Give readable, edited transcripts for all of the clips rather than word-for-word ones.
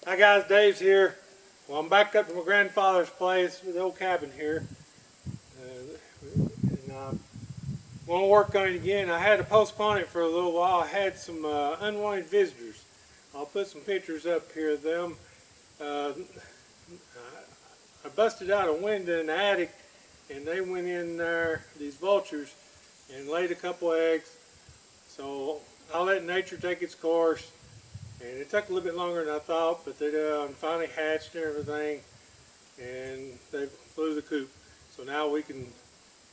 Hi guys, Dave's here. Well, I'm back up to my grandfather's place, the old cabin here. I want to work on it again. I had to postpone it for a little while. I had some unwanted visitors. I'll put some pictures up here of them. I busted out a window in the attic and they went in there, these vultures, and laid a couple eggs. So I'll let nature take its course. And it took a little bit longer than I thought, but they finally hatched and everything, and they flew the coop. So now we can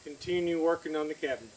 continue working on the cabin.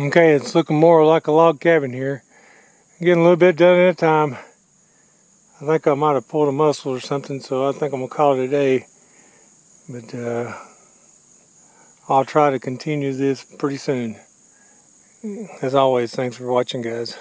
Okay, it's looking more like a log cabin here. Getting a little bit done at a time. I think I might have pulled a muscle or something, so I think I'm gonna call it a day. But I'll try to continue this pretty soon. As always, thanks for watching, guys.